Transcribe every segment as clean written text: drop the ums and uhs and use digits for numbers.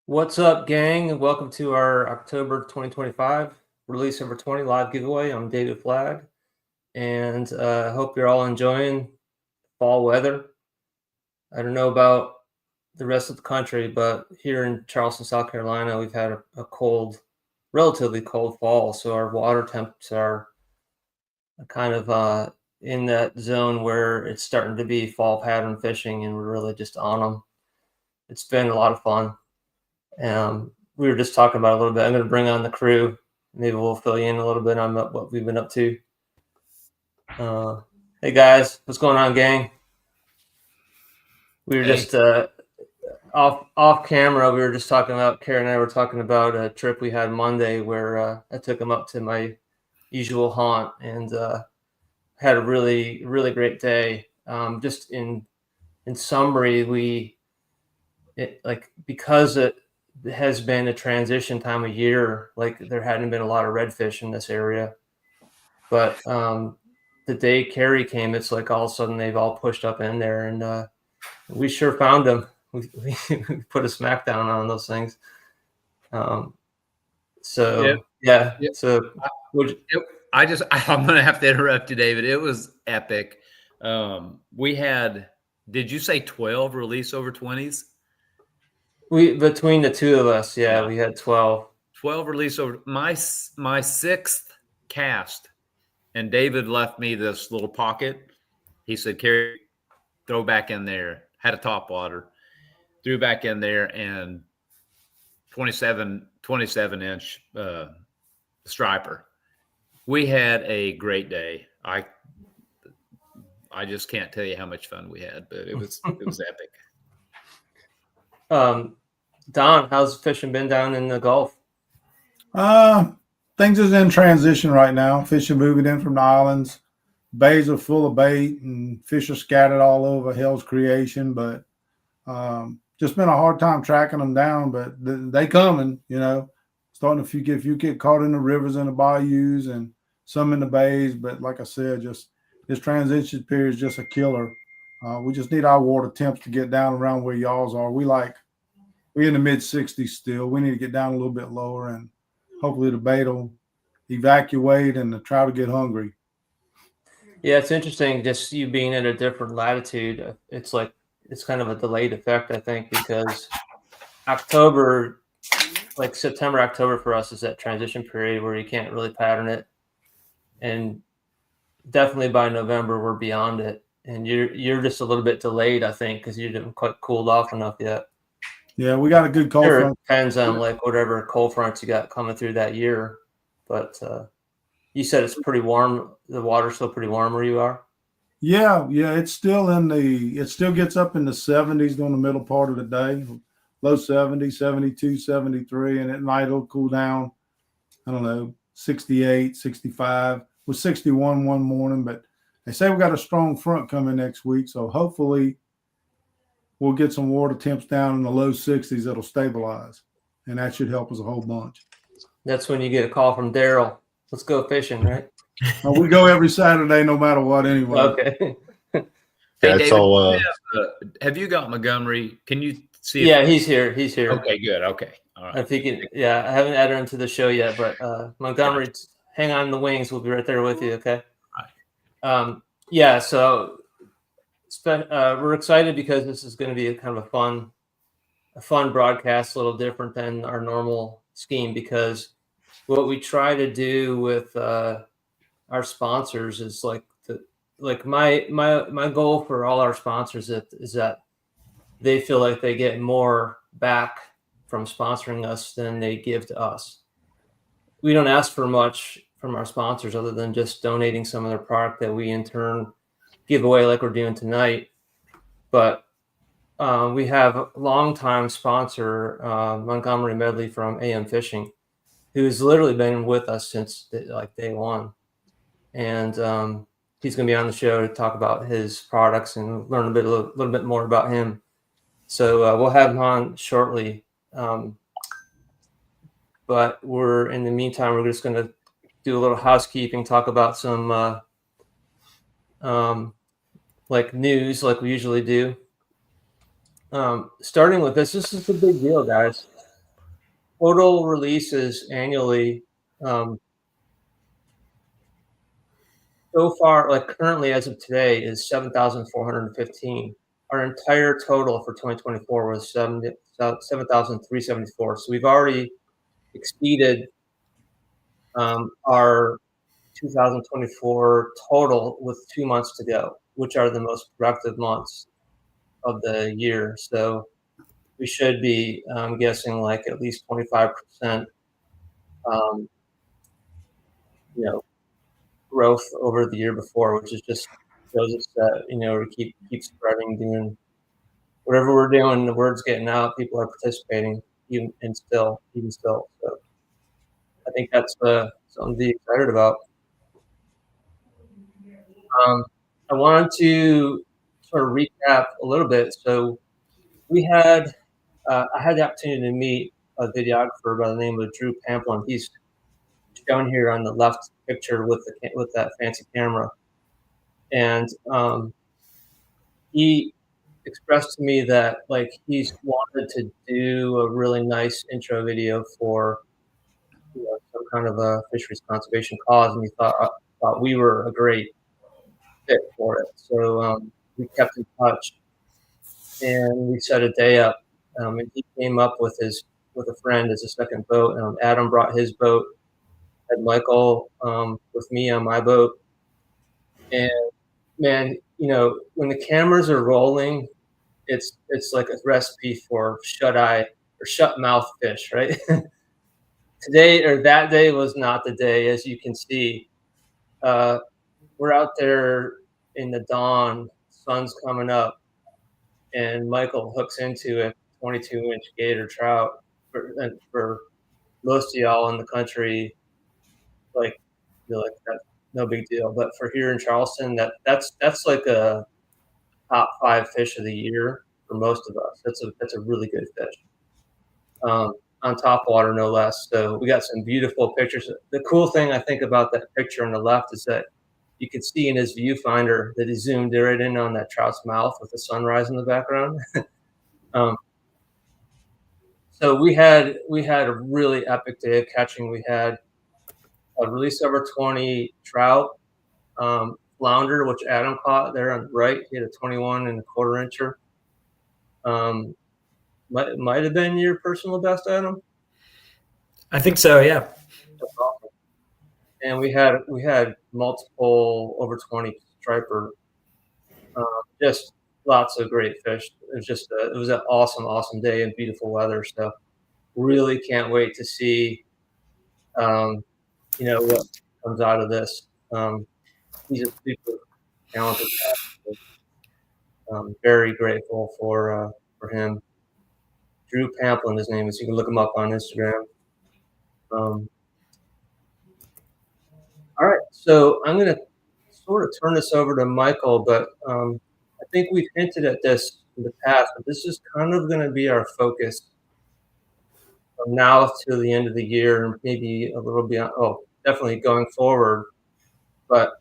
What's up, gang? And welcome to our October 2025 Release Over 20 live giveaway. I'm David Flagg, and I hope you're all enjoying fall weather. I don't know about the rest of the country, but here in Charleston, South Carolina, we've had a cold, relatively cold fall. So our water temps are kind of in that zone where it's starting to be fall pattern fishing, and we're really just on them. It's been a lot of fun. We were just talking about it a little bit. I'm going to bring on the crew. Maybe we'll fill you in a little bit on what we've been up to. Hey guys, what's going on, gang? We were just off camera. We were just talking about, Karen and I were talking about a trip we had Monday where I took them up to my usual haunt and had a really great day. Just in summary, because it has been a transition time of year, like there hadn't been a lot of redfish in this area, but the day Carrie came, it's like all of a sudden they've all pushed up in there, and we sure found them. We put a smackdown on those things. I'm gonna have to interrupt you, David. It was epic. We had, did you say 12 release over 20s? Between the two of us, we had 12 release over. My sixth cast, and David left me this little pocket. He said, "Carrie, throw back in there." Had a top water, threw back in there, and 27-inch striper. We had a great day. I just can't tell you how much fun we had, but it was epic. Don, how's fishing been down in the Gulf? Things is in transition right now. Fish are moving in from the islands. Bays are full of bait and fish are scattered all over hell's creation, but just been a hard time tracking them down, but they coming, starting if you get caught in the rivers and the bayous and some in the bays. But like I said, just this transition period is just a killer. We just need our water temps to get down around where y'all's are. We're in the mid 60s still. We need to get down a little bit lower, and hopefully the bait will evacuate and the trout will get hungry. Yeah, it's interesting just you being at a different latitude. It's kind of a delayed effect, I think, because October, like September, October for us is that transition period where you can't really pattern it. And definitely by November, we're beyond it. And you're just a little bit delayed, I think, because you didn't quite cooled off enough yet. Yeah, we got a good cold front. It depends on like whatever cold fronts you got coming through that year. But you said it's pretty warm. The water's still pretty warm where you are? Yeah. It's still it still gets up in the 70s during the middle part of the day. Low 70s, 72, 73. And at night it'll cool down, 68, 65. With 61 one morning. But they say we got a strong front coming next week. So hopefully we'll get some water temps down in the low 60s that'll stabilize. And that should help us a whole bunch. That's when you get a call from Daryl. Let's go fishing, right? We go every Saturday, no matter what, anyway. Okay. Hey, David, have you got Montgomery? Can you see? Yeah, he's here. He's here. Okay, good. Okay. All right. If he can, I haven't added him to the show yet, but Montgomery, hang on the wings. We'll be right there with you, okay? All right. So we're excited because this is going to be a kind of a fun broadcast, a little different than our normal scheme, because what we try to do with our sponsors is my goal for all our sponsors is that they feel like they get more back from sponsoring us than they give to us. We don't ask for much from our sponsors other than just donating some of their product that we in turn give away, like we're doing tonight. But we have a longtime sponsor, Montgomery Medley from AM Fishing, who's literally been with us since day one. And he's going to be on the show to talk about his products and learn a little bit more about him. So we'll have him on shortly. But in the meantime, we're just going to do a little housekeeping, talk about some news like we usually do. Starting with this is a big deal, guys. total releases annually, so far, like currently as of today, is 7,415. Our entire total for 2024 was 7,374. So we've already exceeded our 2024 total with 2 months to go, which are the most productive months of the year. So we should be, I'm guessing, like at least 25%, you know, growth over the year before, which is just shows us that, you know, we keep spreading, doing whatever we're doing, the word's getting out, people are participating, even still. So I think that's something to be excited about. I wanted to sort of recap a little bit. So we had I had the opportunity to meet a videographer by the name of Drew Pamplin. He's shown here on the left picture with that fancy camera, and he expressed to me that like he's wanted to do a really nice intro video for, you know, some kind of a fisheries conservation cause, and he thought we were a great fit for it. So we kept in touch, and we set a day up. And he came up with a friend as a second boat. Adam brought his boat, had Michael with me on my boat, and man, you know, when the cameras are rolling, it's like a recipe for shut eye or shut mouth fish, right? Today or that day was not the day, as you can see. We're out there in the dawn, sun's coming up, and Michael hooks into a 22-inch gator trout. For most of y'all in the country, like, you're like, that's no big deal. But for here in Charleston, that's like a top 5 fish of the year for most of us. That's a really good fish. On top water, no less. So we got some beautiful pictures. The cool thing I think about that picture on the left is that you can see in his viewfinder that he zoomed right in on that trout's mouth with the sunrise in the background. So we had a really epic day of catching. We had a release over 20 trout, flounder, which Adam caught there on the right. He had a 21 and a quarter incher. Might have been your personal best, Adam. I think so. Yeah. That's awesome. And we had multiple over 20 striper. Just lots of great fish. It was an awesome day and beautiful weather. So really can't wait to see, you know, what comes out of this. He's a super talented guy. Very grateful for him. Drew Pamplin, his name is. You can look him up on Instagram. All right, so I'm going to sort of turn this over to Michael, but I think we've hinted at this in the past, but this is kind of going to be our focus from now to the end of the year, and maybe a little beyond. Oh, definitely going forward. But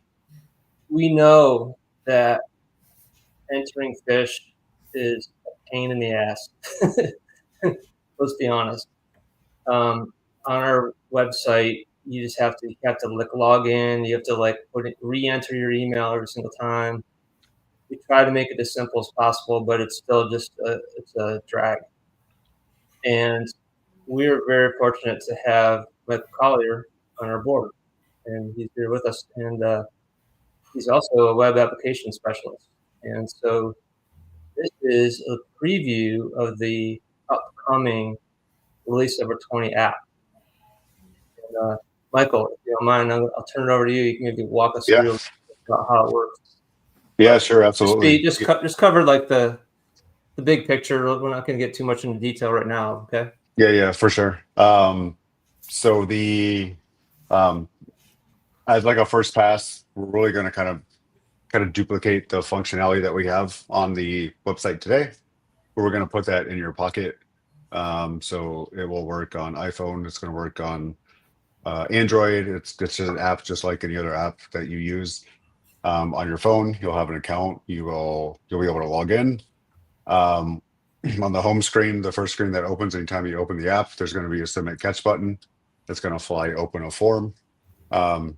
we know that entering fish is a pain in the ass. Let's be honest. On our website, you have to log in. You have to like re-enter your email every single time. We try to make it as simple as possible, but it's still just it's a drag. And we're very fortunate to have Michael Collier on our board, and he's here with us. And he's also a web application specialist. And so this is a preview of the upcoming Release Over 20 app. And, Michael, if you don't mind, I'll turn it over to you. You can maybe walk us through about how it works. Yeah, sure, absolutely. Just cover like the big picture. We're not going to get too much into detail right now. Okay. Yeah, for sure. So as like a first pass, we're really going to kind of duplicate the functionality that we have on the website today. We're going to put that in your pocket. So it will work on iPhone. It's going to work on Android. It's just an app, just like any other app that you use. On your phone, you'll have an account. You'll be able to log in. on the home screen, the first screen that opens anytime you open the app, there's going to be a submit catch button that's going to fly open a form. And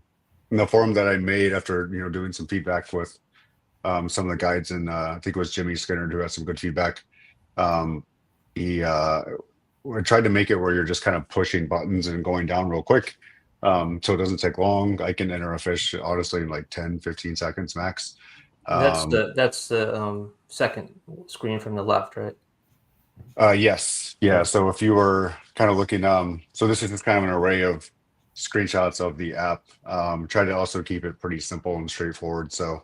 the form that I made after doing some feedback with some of the guides, and I think it was Jimmy Skinner who had some good feedback. I tried to make it where you're just kind of pushing buttons and going down real quick. So it doesn't take long. I can enter a fish honestly in like 10-15 seconds max. That's the second screen from the left, right? Yes. Yeah. So if you were kind of looking, so this is just kind of an array of screenshots of the app. Try to also keep it pretty simple and straightforward. So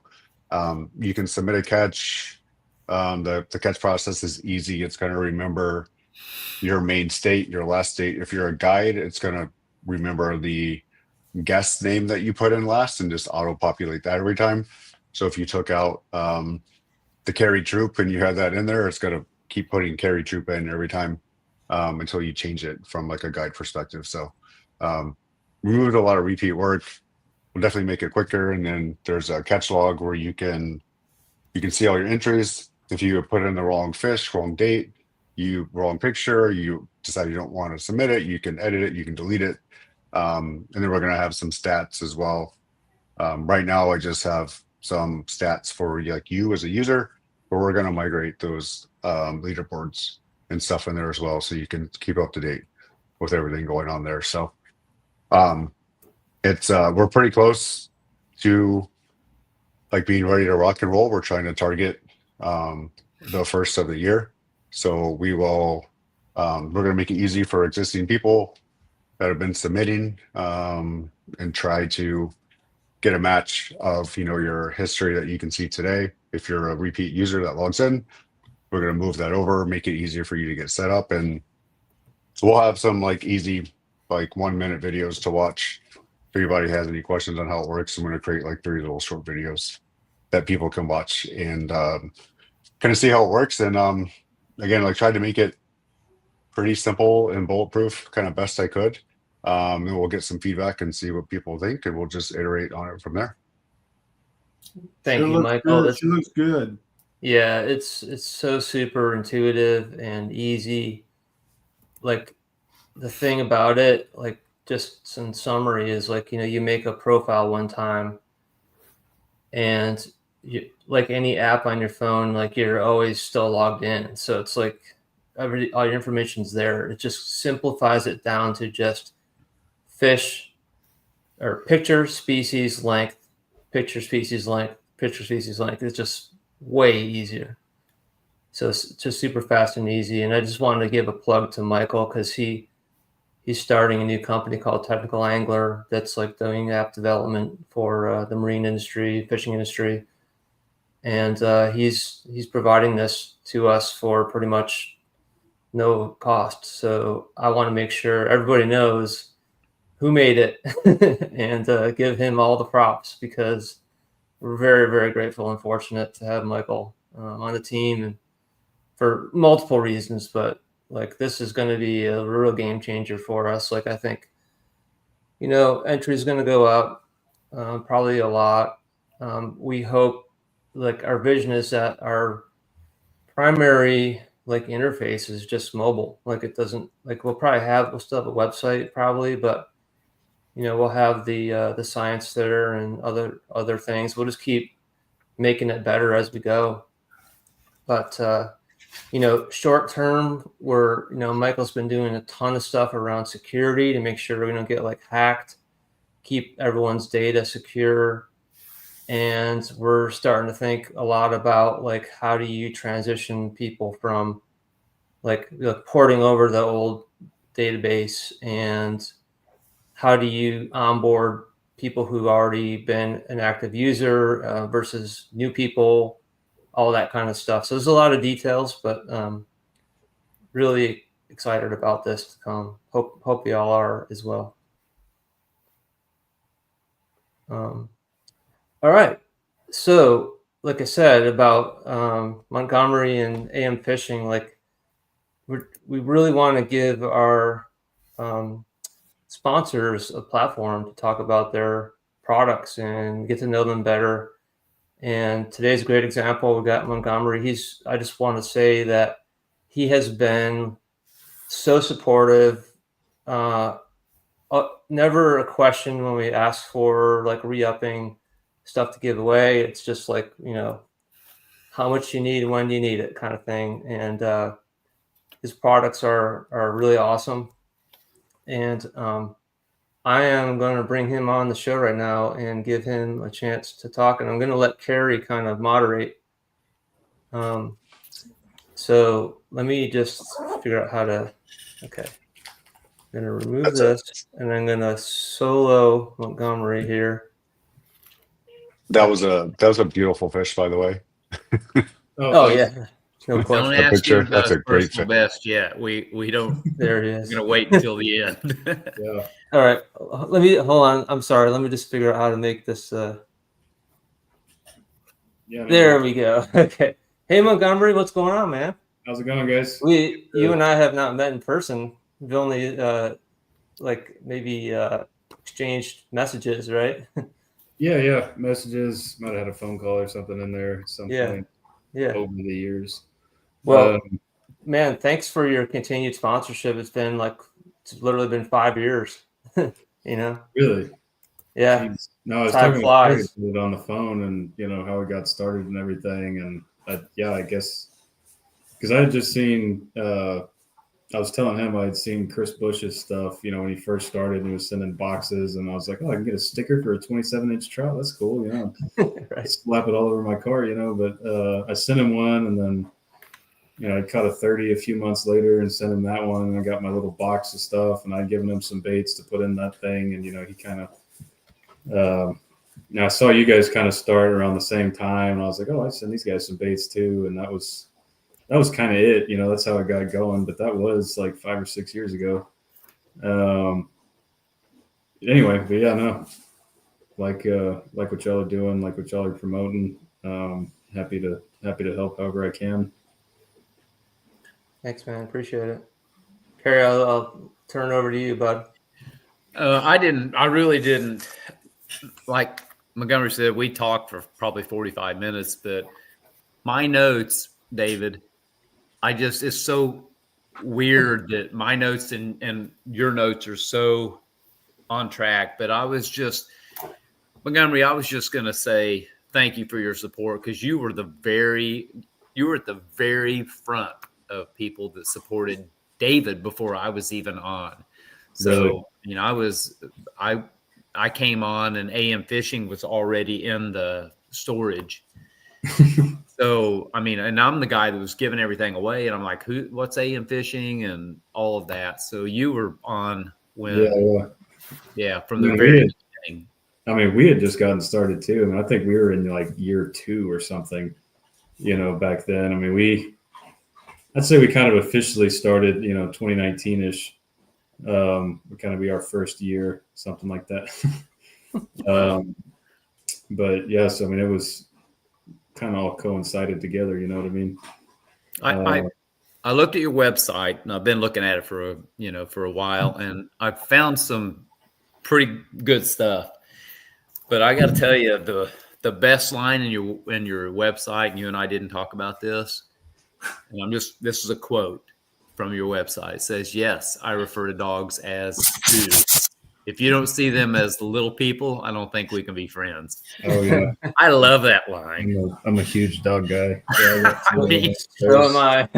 you can submit a catch. The catch process is easy. It's going to remember your main state, your last state. If you're a guide, it's going to remember the guest name that you put in last and just auto populate that every time. So if you took out the carry troop and you had that in there, it's going to keep putting carry troop in every time until you change it from like a guide perspective. So removed a lot of repeat work. Will definitely make it quicker. And then there's a catch log where you can see all your entries. If you put in the wrong fish, wrong date, wrong picture, you decide you don't want to submit it, you can edit it, you can delete it. And then we're going to have some stats as well. Right now, I just have some stats for like you as a user, but we're going to migrate those leaderboards and stuff in there as well, so you can keep up to date with everything going on there. So it's we're pretty close to like being ready to rock and roll. We're trying to target the first of the year. So we will, we're going to make it easy for existing people that have been submitting and try to get a match of, your history that you can see today. If you're a repeat user that logs in, we're going to move that over, make it easier for you to get set up. And so we'll have some like easy, like 1-minute videos to watch. If anybody has any questions on how it works, I'm going to create like 3 little short videos that people can watch and kind of see how it works. And again, like tried to make it pretty simple and bulletproof, kind of best I could. And we'll get some feedback and see what people think, and we'll just iterate on it from there. Thank you, Michael. She looks good. Yeah, it's so super intuitive and easy. Like the thing about it, like just in summary, is like you make a profile one time, and like any app on your phone, like you're always still logged in. So it's like all your information's there. It just simplifies it down to just fish or picture, species, length, picture, species, length, picture, species, length. It's just way easier. So it's just super fast and easy. And I just wanted to give a plug to Michael because he's starting a new company called Technical Angler that's like doing app development for the marine industry, fishing industry. And he's providing this to us for pretty much no cost. So I want to make sure everybody knows who made it and give him all the props, because we're very, very grateful and fortunate to have Michael on the team, and for multiple reasons. But like this is going to be a real game changer for us. Like I think, entry is going to go up probably a lot. We hope, like our vision is that our primary like interface is just mobile. Like it doesn't, like we'll still have a website probably, but we'll have the science there and other things. We'll just keep making it better as we go. But short term, Michael's been doing a ton of stuff around security to make sure we don't get like hacked, keep everyone's data secure. And we're starting to think a lot about like how do you transition people from like porting over the old database, and how do you onboard people who've already been an active user versus new people, all that kind of stuff. So there's a lot of details, but really excited about this to come. Hope y'all are as well. All right. So like I said about Montgomery and AM Fishing, like we really want to give our sponsors a platform to talk about their products and get to know them better. And today's a great example. We got Montgomery. I just want to say that he has been so supportive. Never a question when we ask for like re-upping stuff to give away. It's just like, how much you need, when you need it kind of thing. And his products are really awesome. And I am going to bring him on the show right now and give him a chance to talk. And I'm going to let Carrie kind of moderate. So let me just figure out how to, okay. I'm going to remove this and I'm going to solo Montgomery here. That was a beautiful fish, by the way. Oh yeah. No Don't question. ask picture, him about that's a his great personal fit. best yet. We don't. There it We're is. gonna wait until the end. Yeah. All right. Let me hold on. I'm sorry. Let me just figure out how to make this. Yeah. There we go. Okay. Hey Montgomery, what's going on, man? How's it going, guys? You and I have not met in person. We've only like maybe exchanged messages, right? Yeah. Messages. Might have had a phone call or something in there at some Yeah. point Yeah. over the years. Well, Um, man, thanks for your continued sponsorship. It's literally been 5 years. really? Yeah. Jeez. No, I was Time talking flies. to Terry on the phone, and how it got started and everything, and I guess because I had just seen. I was telling him I had seen Chris Bush's stuff, when he first started and he was sending boxes, and I was like, oh, I can get a sticker for a 27-inch trout. That's cool, Right. slap it all over my car, but I sent him one, and then, I caught a 30 a few months later and sent him that one, and I got my little box of stuff, and I'd given him some baits to put in that thing, and, he kind of, I saw you guys kind of start around the same time, and I was like, oh, I send these guys some baits too, and that was kind of it, that's how I got going. But that was like 5 or 6 years ago. Anyway, but yeah, no, like what y'all are doing, like what y'all are promoting. Happy to help however I can. Thanks, man. Appreciate it. Carrie, I'll turn it over to you, bud. I really didn't. Like Montgomery said, we talked for probably 45 minutes, but my notes, David, it's so weird that my notes and your notes are so on track. But Montgomery, I was just going to say thank you for your support, because you were at the very front of people that supported David before I was even on. So, Really? I came on and AM Fishing was already in the storage. So, and I'm the guy that was giving everything away, and I'm like, what's AM Fishing and all of that. So you were on when, from the very beginning. We had just gotten started too. I think we were in like year 2 or something, back then. I'd say we kind of officially started, 2019-ish. Would kind of be our first year, something like that. But yes, it was kind of all coincided together. You know what I mean? I looked at your website, and I've been looking at it for a while, and I've found some pretty good stuff. But I got to tell you, the best line in your website, and you and I didn't talk about this, and this is a quote from your website. It says, "Yes, I refer to dogs as food. If you don't see them as little people, I don't think we can be friends." Oh yeah, I love that line. I'm a huge dog guy. So am I.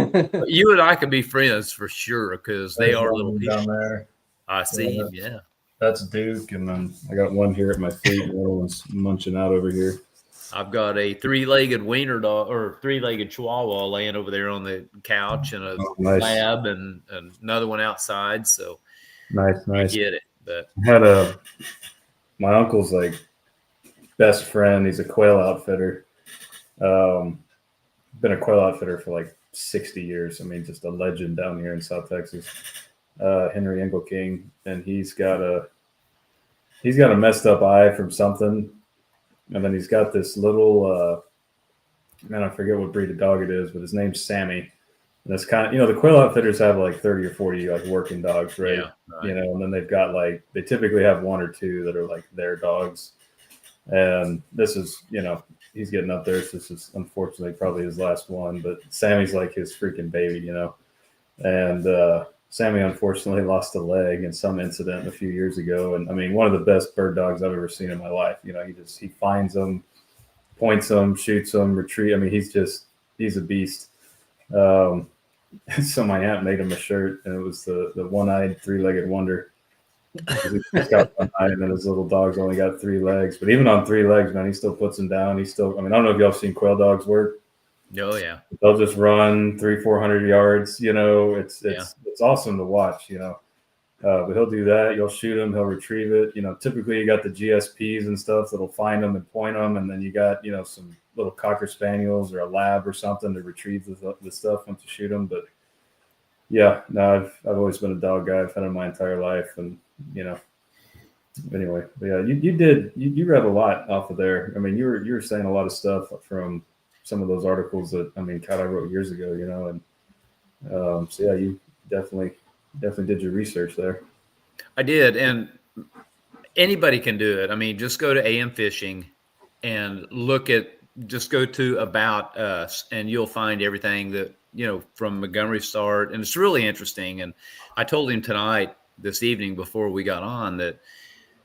You and I could be friends for sure, because they are little people. down there. I see him. Yeah. Yeah. That's Duke, and then I got one here at my feet. The other one's munching out over here. I've got a 3-legged wiener dog, or 3-legged Chihuahua, laying over there on the couch, and a Nice. lab, and another one outside. So Nice. I get it. But I had my uncle's like best friend. He's a quail outfitter. Been a quail outfitter for like 60 years. Just a legend down here in South Texas. Henry Engelking, and he's got a messed up eye from something, and then he's got this little I forget what breed of dog it is, but his name's Sammy. And it's kind of, the quail outfitters have like 30 or 40 like working dogs, right? Yeah, right. And then they've got they typically have 1 or 2 that are like their dogs. And this is, he's getting up there. So this is unfortunately probably his last one, but Sammy's like his freaking baby, And Sammy unfortunately lost a leg in some incident a few years ago. And I mean, one of the best bird dogs I've ever seen in my life. You know, he finds them, points them, shoots them, retrieve. I mean, he's a beast. So my aunt made him a shirt, and it was the one-eyed, three-legged wonder. He's got one eye, and then his little dog's only got 3 legs. But even on 3 legs, man, he still puts them down. He's still. I mean, I don't know if y'all seen quail dogs work. Oh yeah. They'll just run 300-400 yards. You know, it's awesome to watch. You know, but he'll do that. You'll shoot him, he'll retrieve it. You know, typically you got the GSPs and stuff that'll find them and point them, and then you got some little cocker spaniels or a lab or something to retrieve the stuff once you shoot them. But yeah, no, I've always been a dog guy. I've had it my entire life, and anyway, but yeah, you read a lot off of there. I mean, you were saying a lot of stuff from some of those articles that I wrote years ago, and so yeah, you definitely did your research there. I did, and anybody can do it. I mean, just go to AM Fishing and just go to About Us, and you'll find everything that from Montgomery start, and it's really interesting. And I told him this evening before we got on that,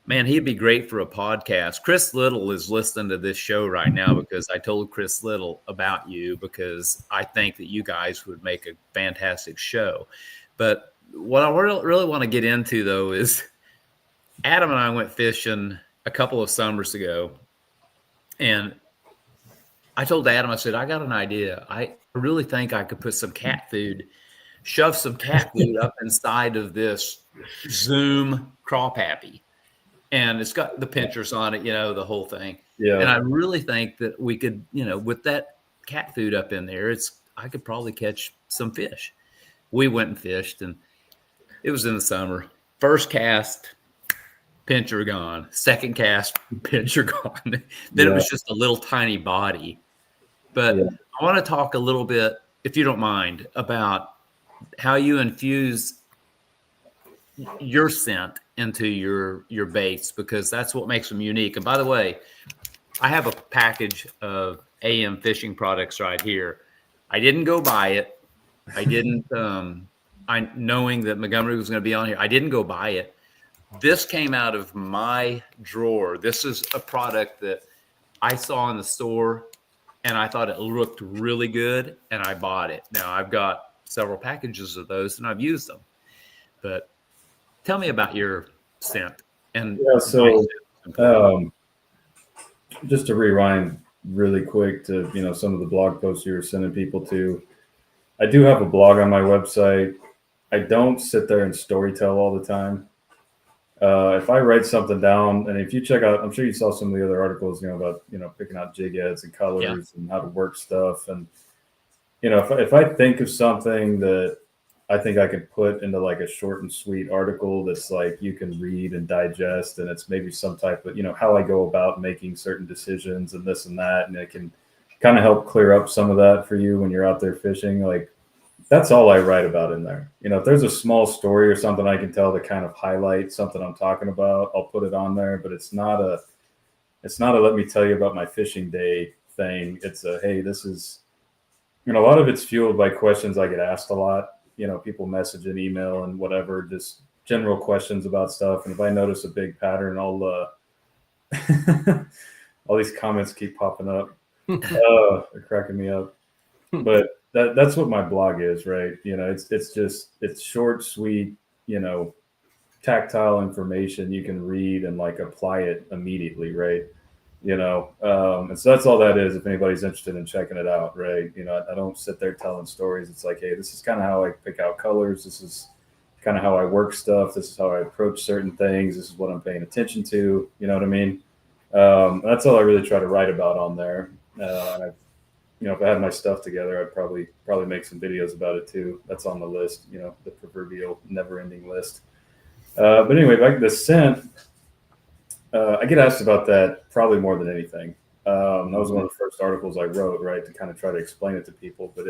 man, he'd be great for a podcast. Chris Little is listening to this show right now because I told Chris Little about you, because I think that you guys would make a fantastic show. But what I really want to get into, though, is Adam and I went fishing a couple of summers ago, and I told Adam, I said, I got an idea. I really think I could put shove some cat food up inside of this Zoom Crop Happy. And it's got the pinchers on it, the whole thing. Yeah. And I really think that we could, with that cat food up in there, I could probably catch some fish. We went and fished, and it was in the summer. First cast, pincher gone. Second cast, pincher gone. Then it was just a little tiny body. But I want to talk a little bit, if you don't mind, about how you infuse your scent into your baits, because that's what makes them unique. And by the way, I have a package of AM Fishing products right here. I didn't go buy it. I didn't, knowing that Montgomery was going to be on here, I didn't go buy it. This came out of my drawer. This is a product that I saw in the store, and I thought it looked really good, and I bought it. Now, I've got several packages of those, and I've used them. But tell me about your scent. And yeah, so just to rewind really quick to some of the blog posts you were sending people to, I do have a blog on my website. I don't sit there and storytell all the time. If I write something down, and if you check out, I'm sure you saw some of the other articles, about picking out jig heads and colors and how to work stuff. And if I think of something that I think I could put into like a short and sweet article that's like you can read and digest, and it's maybe some type of how I go about making certain decisions and this and that, and it can kind of help clear up some of that for you when you're out there fishing. Like, that's all I write about in there. If there's a small story or something I can tell to kind of highlight something I'm talking about, I'll put it on there. But it's not a let me tell you about my fishing day thing. It's a, hey, this is, a lot of it's fueled by questions I get asked a lot. People message and email and whatever, just general questions about stuff. And if I notice a big pattern, I'll all these comments keep popping up. They're cracking me up. But that's what my blog is, right? It's short, sweet, tactile information you can read and like apply it immediately, right? And so that's all that is. If anybody's interested in checking it out, right? I don't sit there telling stories. It's like, hey, this is kind of how I pick out colors. This is kind of how I work stuff. This is how I approach certain things. This is what I'm paying attention to. You know what I mean? That's all I really try to write about on there. If I had my stuff together, I'd probably make some videos about it too. That's on the list, the proverbial never-ending list. But anyway, like the scent, I get asked about that probably more than anything. That was one of the first articles I wrote, right, to kind of try to explain it to people. But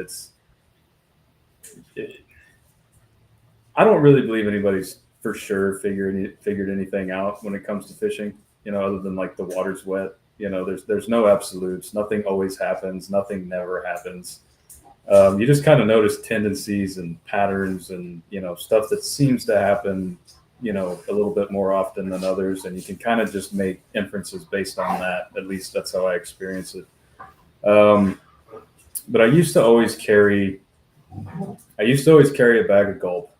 I don't really believe anybody's for sure figured anything out when it comes to fishing, other than like the water's wet. There's no absolutes. Nothing always happens. Nothing never happens. You just kind of notice tendencies and patterns and, stuff that seems to happen, a little bit more often than others. And you can kind of just make inferences based on that. At least that's how I experience it. But I used to always carry a bag of Gulp.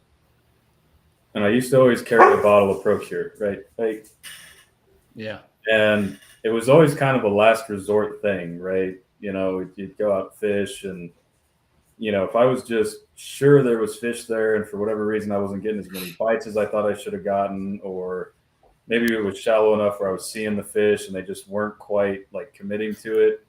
And I used to always carry a bottle of Procure, right? Like, Yeah. and it was always kind of a last resort thing, right? You'd go out fish and, if I was just sure there was fish there and for whatever reason I wasn't getting as many bites as I thought I should have gotten, or maybe it was shallow enough where I was seeing the fish and they just weren't quite like committing to it.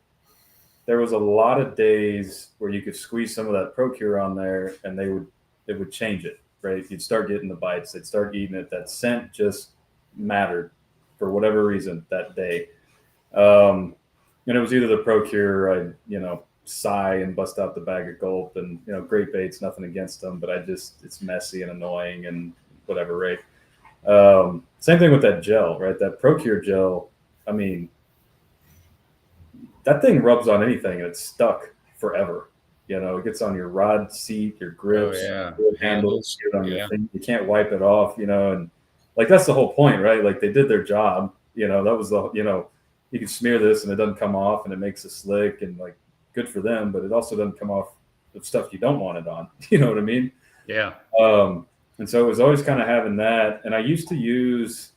There was a lot of days where you could squeeze some of that Procure on there and it would change it, right? You'd start getting the bites, they'd start eating it. That scent just mattered for whatever reason that day. And it was either the Procure, I'd, sigh and bust out the bag of Gulp, and, great baits, nothing against them, but it's messy and annoying and whatever, right? Same thing with that gel, right? That Procure gel. I mean, that thing rubs on anything and it's stuck forever. It gets on your rod seat, your grips, your handles, get on your thing. You can't wipe it off, and like that's the whole point, right? Like they did their job. That was you can smear this and it doesn't come off and it makes a slick and like good for them, but it also doesn't come off with stuff you don't want it on. You know what I mean? Yeah. And so it was always kind of having that. And I used to use,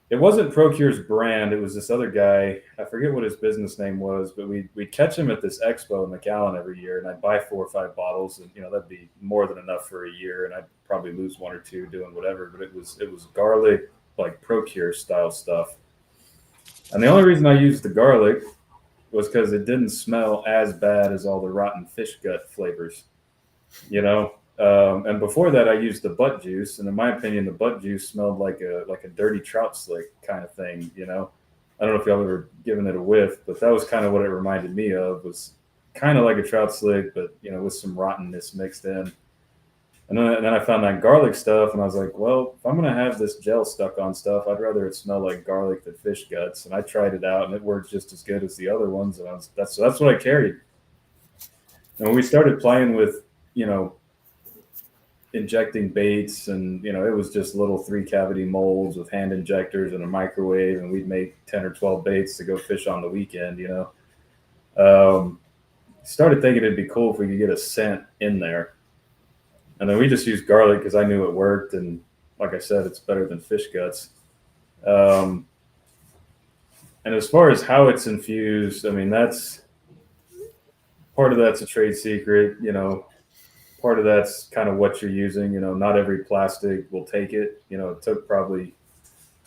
it wasn't Procure's brand. It was this other guy. I forget what his business name was, but we'd catch him at this expo in McAllen every year. And I'd buy 4 or 5 bottles and, that'd be more than enough for a year. And I'd probably lose 1 or 2 doing whatever, but it was garlic, like Procure style stuff. And the only reason I used the garlic was because it didn't smell as bad as all the rotten fish gut flavors, and before that I used the butt juice, and in my opinion the butt juice smelled like a dirty trout slick kind of thing. I don't know if y'all ever given it a whiff, but that was kind of what it reminded me of, was kind of like a trout slick, but with some rottenness mixed in. And then I found that garlic stuff, and I was like, well, if I'm going to have this gel stuck on stuff, I'd rather it smell like garlic than fish guts. And I tried it out, and it worked just as good as the other ones. And that's what I carried. And when we started playing with, injecting baits, and, it was just little 3-cavity molds with hand injectors and a microwave, and we'd make 10 or 12 baits to go fish on the weekend, started thinking it'd be cool if we could get a scent in there. And then we just used garlic because I knew it worked. And like I said, it's better than fish guts. And as far as how it's infused, I mean, that's a trade secret, part of that's kind of what you're using. Not every plastic will take it. It took probably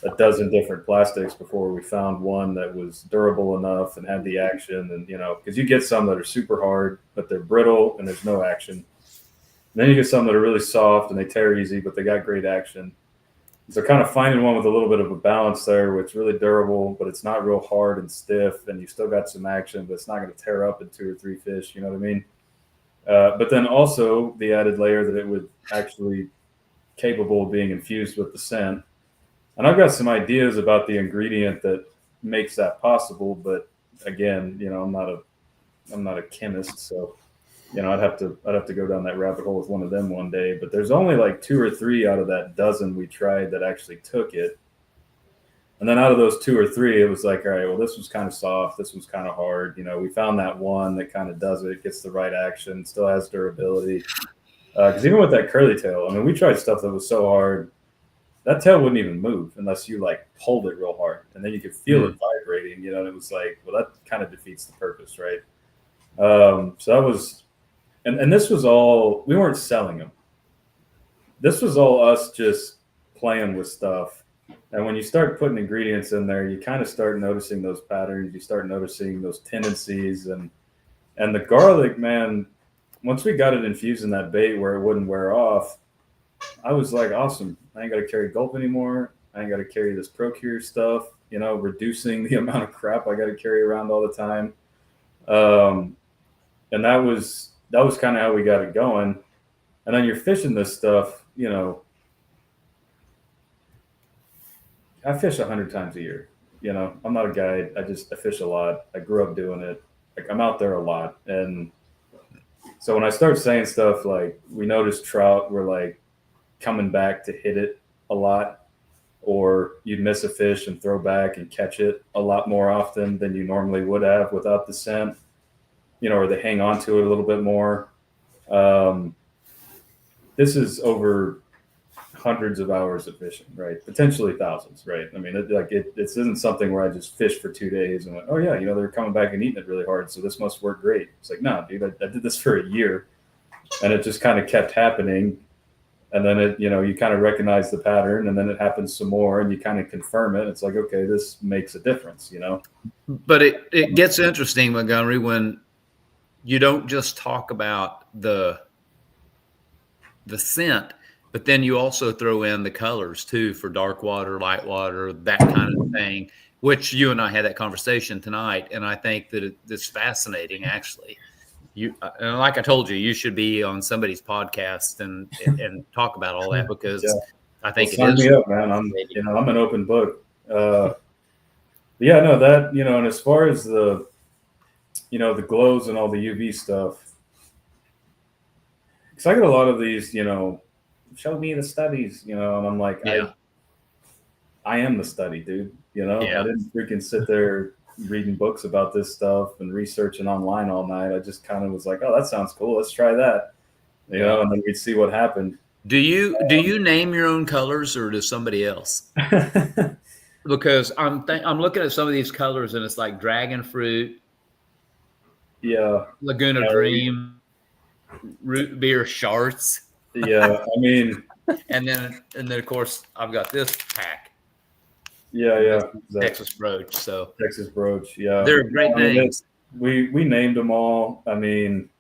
a dozen different plastics before we found one that was durable enough and had the action. And, because you get some that are super hard, but they're brittle and there's no action. And then you get some that are really soft and they tear easy, but they got great action. So kind of finding one with a little bit of a balance there, where it's really durable, but it's not real hard and stiff, and you still got some action, but it's not going to tear up in 2 or 3 fish. You know what I mean? But then also the added layer that it would actually capable of being infused with the scent. And I've got some ideas about the ingredient that makes that possible, but again, I'm not a chemist, so. I'd have to go down that rabbit hole with one of them one day. But there's only like 2 or 3 out of that dozen we tried that actually took it. And then out of those 2 or 3, it was like, all right, well, this was kind of soft, this was kind of hard. We found that one that kind of does it, gets the right action, still has durability. Because even with that curly tail, I mean, we tried stuff that was so hard, that tail wouldn't even move unless you like pulled it real hard, and then you could feel it vibrating. And it was like, well, that kind of defeats the purpose, right? So that was. And this was all, we weren't selling them. This was all us just playing with stuff. And when you start putting ingredients in there, you kind of start noticing those patterns. You start noticing those tendencies. And the garlic, man, once we got it infused in that bait where it wouldn't wear off, I was like, awesome. I ain't got to carry Gulp anymore. I ain't got to carry this Procure stuff, reducing the amount of crap I got to carry around all the time. And that was kind of how we got it going. And then you're fishing this stuff, I fish 100 times a year. I'm not a guide. I fish a lot. I grew up doing it. Like I'm out there a lot. And So when I start saying stuff like we noticed trout were like coming back to hit it a lot, or you'd miss a fish and throw back and catch it a lot more often than you normally would have without the scent, or they hang on to it a little bit more. This is over hundreds of hours of fishing, right? Potentially thousands, right? I mean, this isn't something where I just fished for 2 days and went, oh yeah, they're coming back and eating it really hard, so this must work great. It's like, no, dude, I did this for a year, and it just kind of kept happening. And then you kind of recognize the pattern, and then it happens some more, and you kind of confirm it. It's like, okay, this makes a difference, But it gets interesting, Montgomery, when you don't just talk about the scent, but then you also throw in the colors too for dark water, light water, that kind of thing, which you and I had that conversation tonight. And I think that it's fascinating, actually. And like I told you, you should be on somebody's podcast and talk about all that, because I think sign it is. Me up, man. I'm an open book. Yeah, no, that, and as far as the glows and all the UV stuff, because I get a lot of these, show me the studies, and I'm like, I am the study, dude. I didn't freaking sit there reading books about this stuff and researching online all night. I just kind of was like, oh, that sounds cool. Let's try that, and then we'd see what happened. Do you name your own colors, or does somebody else? Because I'm looking at some of these colors, and it's like dragon fruit, Laguna Dream, root beer shards. Yeah, I mean, and then of course I've got this pack. Yeah, Texas Broach. So Texas Broach, yeah, they're great names. We named them all. I mean,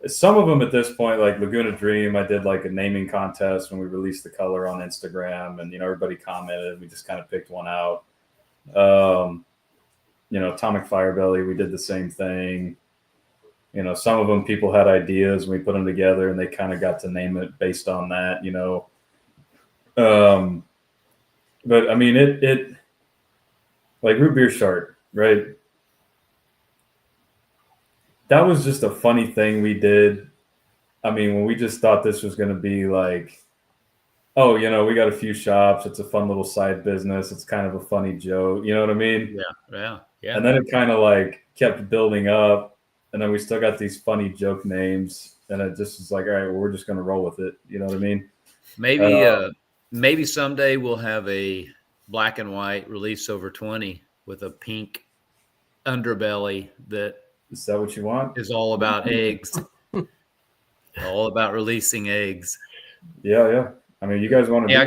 some of them at this point, like Laguna Dream, I did like a naming contest when we released the color on Instagram, and everybody commented. We just kind of picked one out. Atomic Firebelly, we did the same thing. Some of them people had ideas, and we put them together, and they kind of got to name it based on that. But I mean, it like root beer shard, right? That was just a funny thing we did. I mean, when we just thought this was going to be like, oh, we got a few shops. It's a fun little side business. It's kind of a funny joke. You know what I mean? Yeah. And then it kind of like kept building up, and then we still got these funny joke names, and it just was like, all right, well, we're just going to roll with it. You know what I mean? Maybe someday we'll have a black and white release over 20 with a pink underbelly that is that what you want? Is all about eggs. All about releasing eggs. Yeah. I mean, you guys want to? Yeah,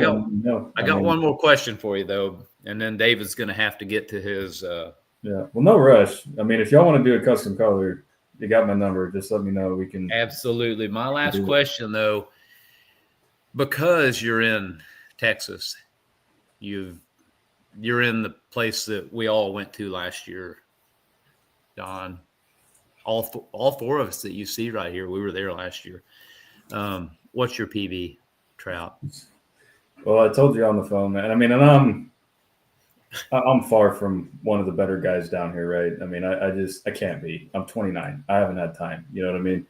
I got one more question for you though, and then David's going to have to get to his. Yeah. Well, no rush. I mean, if y'all want to do a custom color, you got my number. Just let me know. We can. Absolutely. My last question though, because you're in Texas, you're in the place that we all went to last year, Don. All four of us that you see right here, we were there last year. What's your PB, Trout? Well, I told you on the phone, man. I mean, and I'm far from one of the better guys down here, right? I mean, I can't be. I'm 29. I haven't had time. You know what I mean?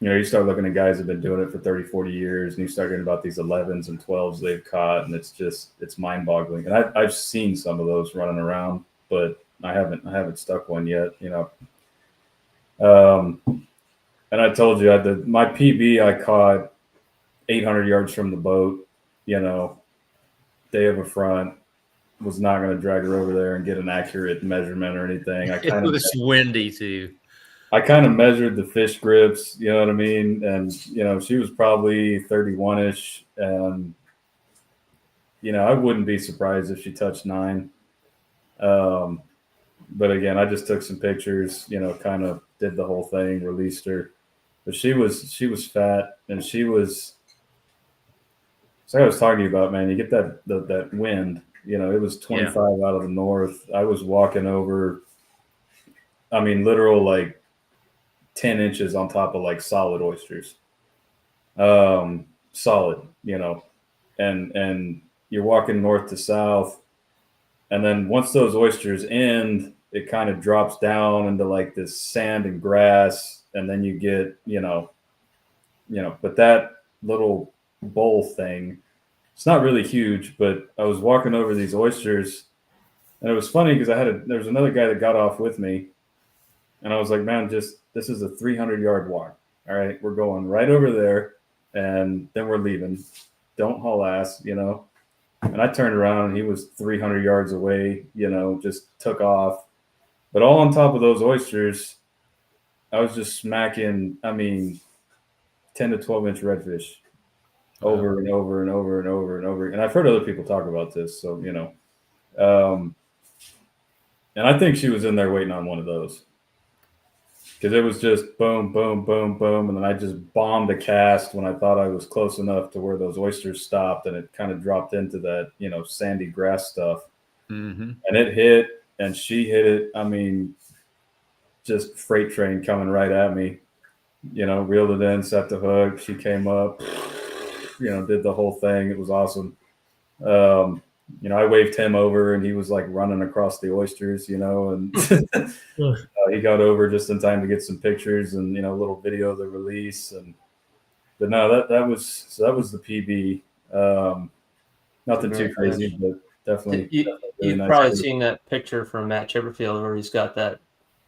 You start looking at guys that have been doing it for 30, 40 years, and you start hearing about these 11s and 12s they've caught, and it's mind-boggling. And I've seen some of those running around, but I haven't stuck one yet, And I told you my PB I caught 800 yards from the boat, day of a front. Was not going to drag her over there and get an accurate measurement or anything. It was windy too. I kind of measured the fish grips, you know what I mean? And, she was probably 31-ish. And, I wouldn't be surprised if she touched 9. But again, I just took some pictures, kind of did the whole thing, released her. But she was fat, and she was, so I was talking to you about, man, you get that wind, it was 25 out of the north. I was walking over, I mean, literal like 10 inches on top of like solid oysters. Solid, and you're walking north to south. And then once those oysters end, it kind of drops down into like this sand and grass, and then you get, but that little bowl thing, it's not really huge, but I was walking over these oysters, and it was funny because there was another guy that got off with me, and I was like, man, this is a 300-yard walk. All right, we're going right over there, and then we're leaving. Don't haul ass, And I turned around, and he was 300 yards away, just took off. But all on top of those oysters, I was just smacking, 10 to 12-inch redfish over and over and over and over and over. And I've heard other people talk about this, so, and I think she was in there waiting on one of those. Because it was just boom, boom, boom, boom. And then I just bombed a cast when I thought I was close enough to where those oysters stopped, and it kind of dropped into that, sandy grass stuff. Mm-hmm. And it hit, and she hit it. Just freight train coming right at me. Reeled it in, set the hook. She came up, did the whole thing. It was awesome. I waved him over, and he was like running across the oysters, and he got over just in time to get some pictures and, a little video of the release. But no, that was the PB. Nothing too crazy, but definitely. You've nice probably video. seen that picture from Matt Chipperfield where he's got that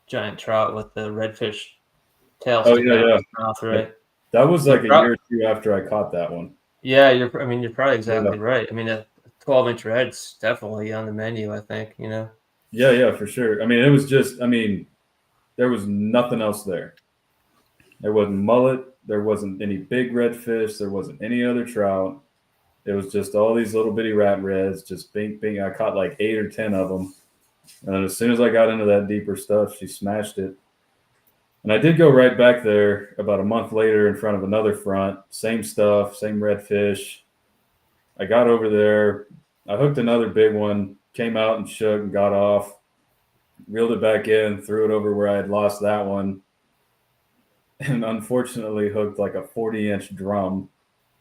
giant trout with the redfish tail. Oh, sticking out of yeah. his mouth, right? That was like a year or two after I caught that one. Yeah, you're probably exactly right. A 12-inch red's definitely on the menu, I think, Yeah, for sure. It was just, there was nothing else there. There wasn't mullet. There wasn't any big redfish. There wasn't any other trout. It was just all these little bitty rat reds, just bing. I caught like 8 or 10 of them. And then as soon as I got into that deeper stuff, she smashed it. And I did go right back there about a month later in front of another front. Same stuff, same redfish. I got over there. I hooked another big one, came out and shook and got off. Reeled it back in, threw it over where I had lost that one. And unfortunately hooked like a 40-inch drum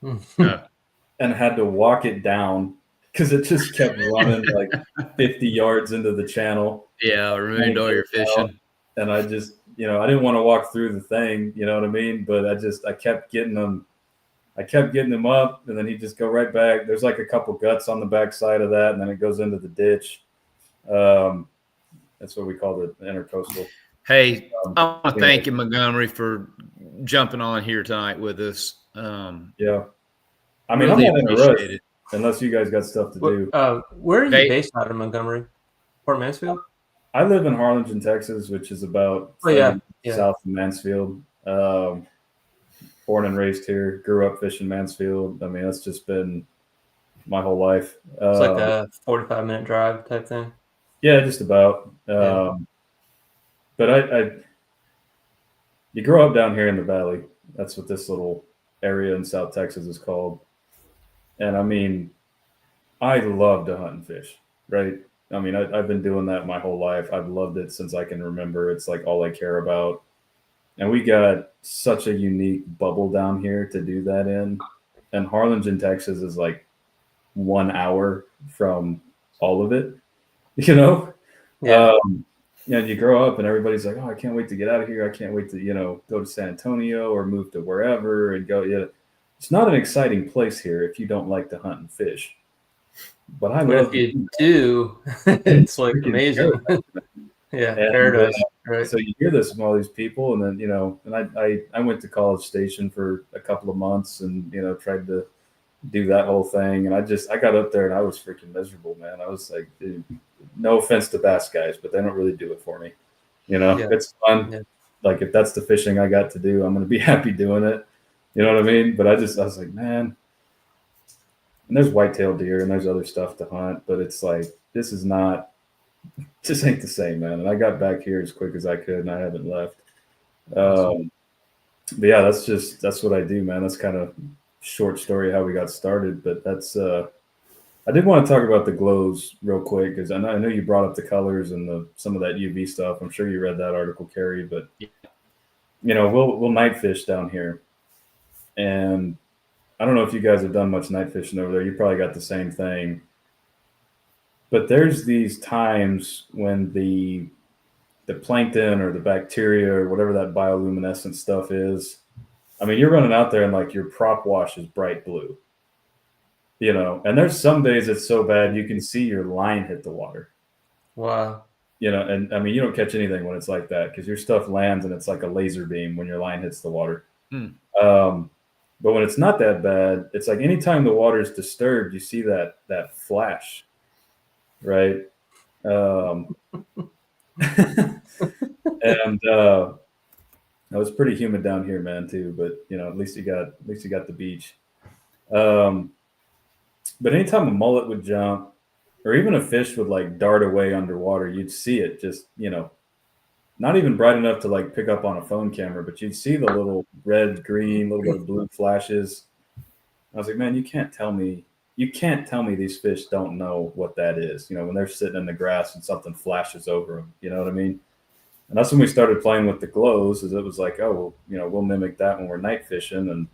and had to walk it down because it just kept running like 50 yards into the channel. Yeah, ruined all your fishing. And I just, I didn't want to walk through the thing, you know what I mean? But I kept getting them. I kept getting him up, and then he'd just go right back. There's like a couple guts on the back side of that, and then it goes into the ditch. That's what we call the intercoastal. Hey, I want to thank you, Montgomery, for jumping on here tonight with us. Yeah. Really I'm not in a rush appreciate it. unless you guys got stuff to do. Where are you Hey. based out of Montgomery? Port Mansfield? I live in Harlingen, Texas, which is about Yeah. south of Mansfield. Born and raised here, grew up fishing Mansfield. That's just been my whole life. It's like a 45-minute drive type thing. Yeah, just about. Yeah. But you grow up down here in the valley. That's what this little area in South Texas is called. And I love to hunt and fish, right? I've been doing that my whole life. I've loved it since I can remember. It's like all I care about. And we got such a unique bubble down here to do that in. And Harlingen, Texas is like 1 hour from all of it, Yeah. You grow up and everybody's like, oh, I can't wait to get out of here. I can't wait to, go to San Antonio or move to wherever and go. Yeah. It's not an exciting place here if you don't like to hunt and fish. But I But love if you do, it's like amazing. Yeah, And, paradise. Right. So you hear this from all these people, and then and I went to College Station for a couple of months, and tried to do that whole thing, and I got up there and I was freaking miserable, man. I was like, dude, no offense to bass guys, but they don't really do it for me. It's fun. Yeah. Like if that's the fishing I got to do, I'm gonna be happy doing it. You know what I mean? But I was like, man. And there's whitetail deer and there's other stuff to hunt, but it's like this ain't the same, man. And I got back here as quick as I could, and I haven't left. But yeah, that's what I do, man. That's kind of short story how we got started. But that's I did want to talk about the glows real quick because I know you brought up the colors and some of that UV stuff. I'm sure you read that article, Kerry. But we'll night fish down here, and I don't know if you guys have done much night fishing over there. You probably got the same thing. But there's these times when the the plankton or the bacteria or whatever that bioluminescent stuff is. I mean, you're running out there and like your prop wash is bright blue, you know, and there's some days it's so bad you can see your line hit the water, Wow. you know, and I mean, you don't catch anything when it's like that because your stuff lands and it's like a laser beam when your line hits the water. But when it's not that bad, it's like anytime the water is disturbed, you see that flash, right? And it was pretty humid down here, man, too. But you know, at least you got the beach. But anytime a mullet would jump, or even a fish would like dart away underwater, you'd see it just, you know, not even bright enough to like pick up on a phone camera, but you'd see the little red, green, little bit of blue flashes. I was like, man, you can't tell me these fish don't know what that is. You know, when they're sitting in the grass and something flashes over them, you know what I mean? And that's when we started playing with the glows, is it was like, oh, well, you know, we'll mimic that when we're night fishing, and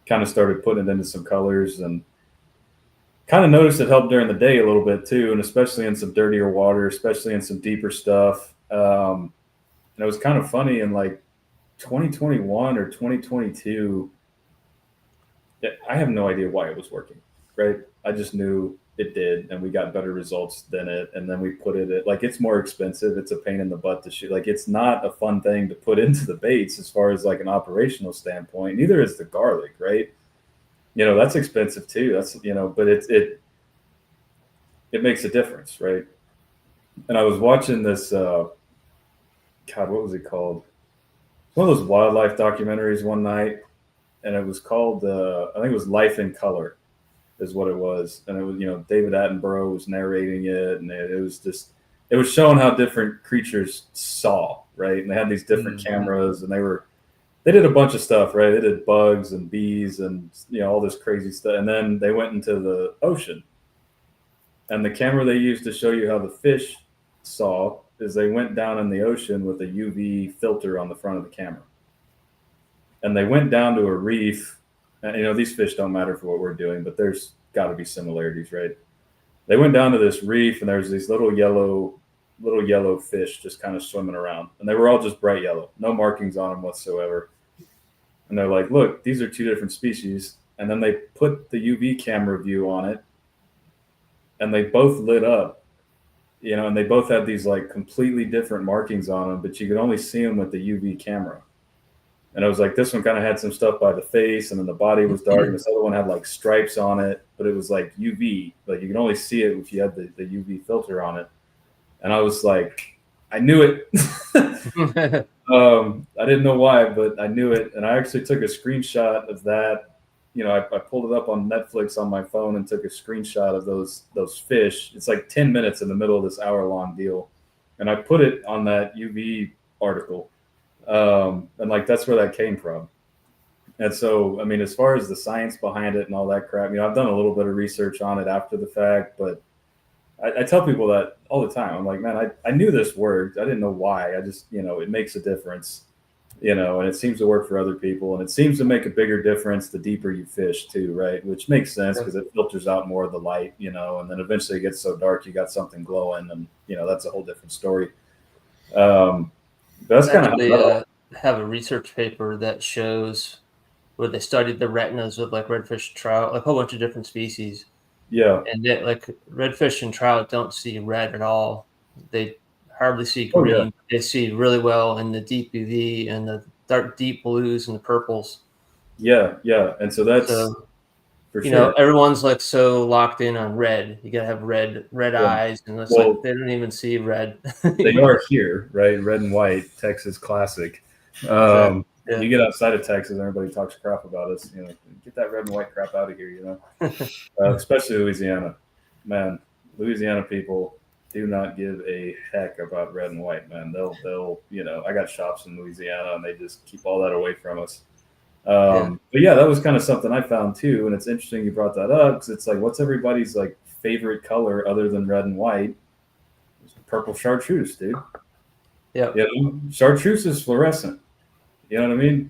kind of started putting it into some colors, and kind of noticed it helped during the day a little bit too, and especially in some dirtier water, especially in some deeper stuff. And it was kind of funny in like 2021 or 2022. I have no idea why it was working, right? I just knew it did, and we got better results than it. And then we put it at, like, it's more expensive. It's a pain in the butt to shoot. Like, it's not a fun thing to put into the baits as far as like an operational standpoint. Neither is the garlic, right? You know, that's expensive too. That's, you know, but it makes a difference, right? And I was watching this, God, what was it called? One of those wildlife documentaries one night, and it was called, I think it was Life in Color is what it was. And it was, you know, David Attenborough was narrating it, and it was showing how different creatures saw, right? And they had these different cameras, and they did a bunch of stuff, right? They did bugs and bees and, you know, all this crazy stuff. And then they went into the ocean, and the camera they used to show you how the fish saw is they went down in the ocean with a UV filter on the front of the camera. And they went down to a reef. And, you know, these fish don't matter for what we're doing, but there's got to be similarities, right? They went down to this reef, and there's these little yellow fish just kind of swimming around. And they were all just bright yellow, no markings on them whatsoever. And they're like, look, these are two different species. And then they put the UV camera view on it, and they both lit up, you know, and they both had these like completely different markings on them, but you could only see them with the UV camera. And it was like, this one kind of had some stuff by the face, and then the body was dark, and this other one had like stripes on it, but it was like UV. Like you could only see it if you had the UV filter on it. And I was like, I knew it. I didn't know why, but I knew it. And I actually took a screenshot of that. You know, I pulled it up on Netflix on my phone and took a screenshot of those fish. It's like 10 minutes in the middle of this hour-long deal. And I put it on that UV article. And like, that's where that came from. And so, I mean, as far as the science behind it and all that crap, you know, I've done a little bit of research on it after the fact, but I tell people that all the time. I'm like, man, I knew this worked. I didn't know why. I just, you know, it makes a difference, you know, and it seems to work for other people. And it seems to make a bigger difference the deeper you fish too, right? Which makes sense because it filters out more of the light, you know, and then eventually it gets so dark, you got something glowing, and, you know, that's a whole different story. That's kind of they have a research paper that shows where they studied the retinas of like redfish, trout, like a whole bunch of different species. Yeah. And that, like, redfish and trout don't see red at all. They hardly see green. Oh, yeah. They see really well in the deep UV and the dark deep blues and the purples. Yeah. And so that's for you sure. know, everyone's like so locked in on red. You gotta have red eyes, and it's like they don't even see red. They are here, right? Red and white, Texas classic. Exactly. Yeah. You get outside of Texas, everybody talks crap about us. You know, get that red and white crap out of here. You know, especially Louisiana. Man, Louisiana people do not give a heck about red and white. Man, they'll you know, I got shops in Louisiana, and they just keep all that away from us. But yeah, that was kind of something I found too, and it's interesting you brought that up because it's like, what's everybody's like favorite color other than red and white? It's purple chartreuse, dude. Yeah, you know, chartreuse is fluorescent. You know what I mean?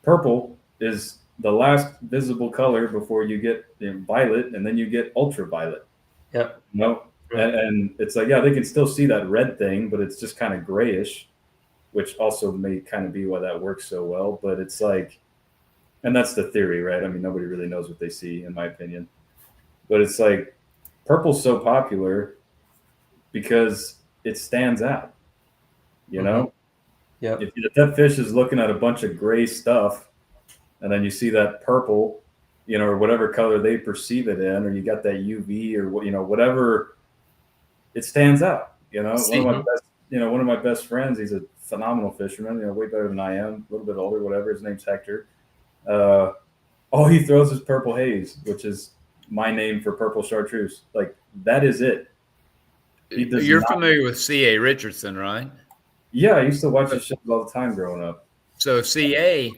Purple is the last visible color before you get violet, and then you get ultraviolet. Yep. You know, And it's like, yeah, they can still see that red thing, but it's just kind of grayish, which also may kind of be why that works so well. But it's like, and that's the theory, right? I mean, nobody really knows what they see, in my opinion. But it's like purple's so popular because it stands out. You know, Yep. if that fish is looking at a bunch of gray stuff, and then you see that purple, you know, or whatever color they perceive it in, or you got that UV or what, you know, whatever, it stands out. You know, one of my best friends, he's a phenomenal fisherman, you know, way better than I am, a little bit older, whatever. His name's Hector. All he throws is purple haze, which is my name for purple chartreuse. Like, that is it. You're familiar with C.A. Richardson, right? Yeah, I used to watch his shows all the time growing up. So C.A.,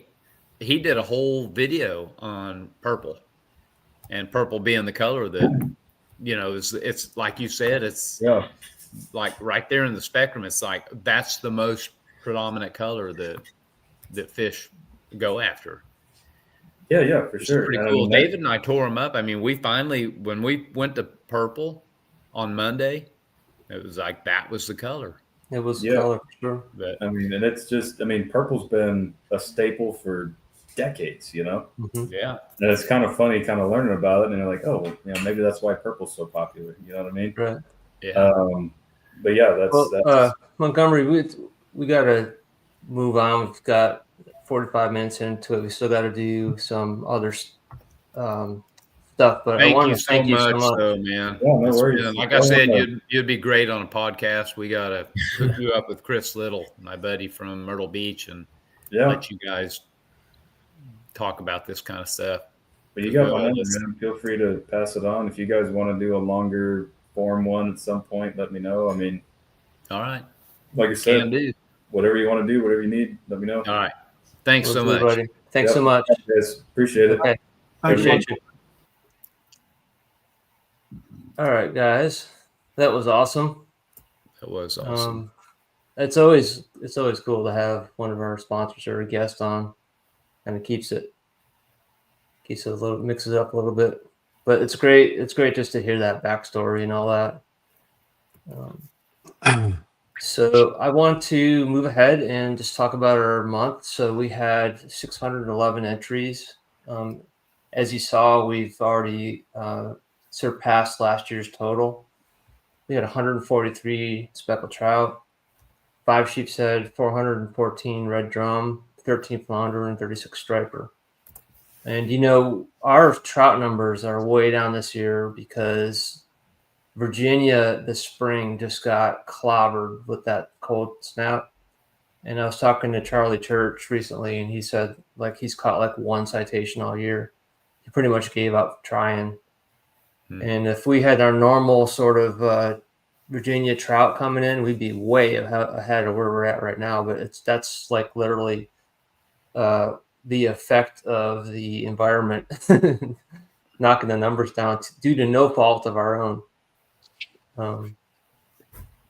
he did a whole video on purple, and purple being the color that, you know, it's like you said, it's like right there in the spectrum. It's like that's the most predominant color that fish go after. Yeah, for sure. Pretty cool. David and I tore them up. I mean, when we went to purple on Monday, it was like that was the color. It was the color for sure. But I mean, and it's just, I mean, purple's been a staple for decades, you know? Yeah. And it's kind of funny kind of learning about it. And you're like, oh, well, you know, maybe that's why purple's so popular. You know what I mean? Right. Yeah. But yeah, that's Montgomery, we got to move on. We've got 45 minutes into it. We still got to do some other stuff, but I want to thank you so much. Though, man. Yeah, no worries. Like I said, you'd be great on a podcast. We got to hook you up with Chris Little, my buddy from Myrtle Beach, and let you guys talk about this kind of stuff. But you got my number, man. Feel free to pass it on. If you guys want to do a longer form one at some point, let me know. I mean, all right. Like I said, whatever you want to do, whatever you need, let me know. All right. Thanks so much. Buddy. Thanks so much. Guys. Appreciate it. Okay. Appreciate you. All right, guys. That was awesome. That was awesome. It's always cool to have one of our sponsors or a guest on, and it keeps it a little, mixes it up a little bit. But it's great. It's great just to hear that backstory and all that. So I want to move ahead and just talk about our month. So we had 611 entries. As you saw, we've already surpassed last year's total. We had 143 speckled trout, 5 sheepshead, 414 red drum, 13 flounder, and 36 striper. And, you know, our trout numbers are way down this year because Virginia this spring just got clobbered with that cold snap. And I was talking to Charlie Church recently, and he said, like, he's caught like 1 citation all year. He pretty much gave up trying. And if we had our normal sort of Virginia trout coming in, we'd be way ahead of where we're at right now. But that's like literally the effect of the environment knocking the numbers down due to no fault of our own.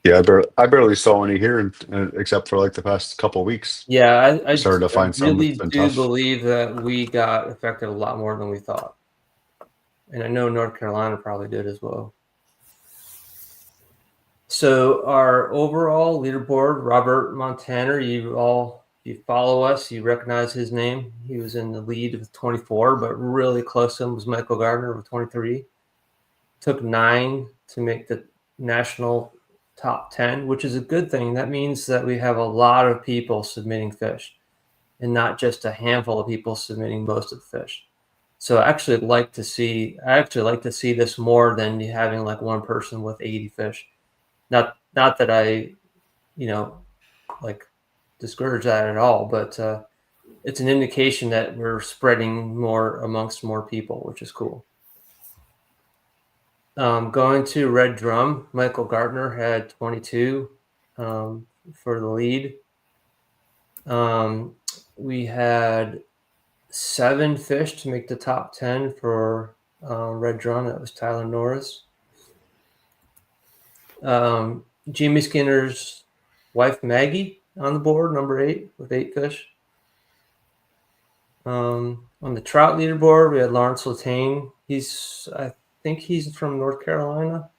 Yeah, I barely saw any here, except for like the past couple of weeks. Yeah, I started to find some. Really do believe that we got affected a lot more than we thought, and I know North Carolina probably did as well. So our overall leaderboard, Robert Montana, you follow us, you recognize his name. He was in the lead with 24, but really close to him was Michael Gardner with 23. Took 9 to make the national top 10, which is a good thing. That means that we have a lot of people submitting fish and not just a handful of people submitting most of the fish. So I actually like to see this more than having like one person with 80 fish. Not that I, like discourage that at all, but it's an indication that we're spreading more amongst more people, which is cool. Going to red drum, Michael Gardner had 22 for the lead. We had 7 fish to make the top 10 for red drum. That was Tyler Norris. Jimmy Skinner's wife Maggie on the board, number 8 with 8 fish. On the trout leaderboard, we had Lawrence Latane. I think he's from North Carolina.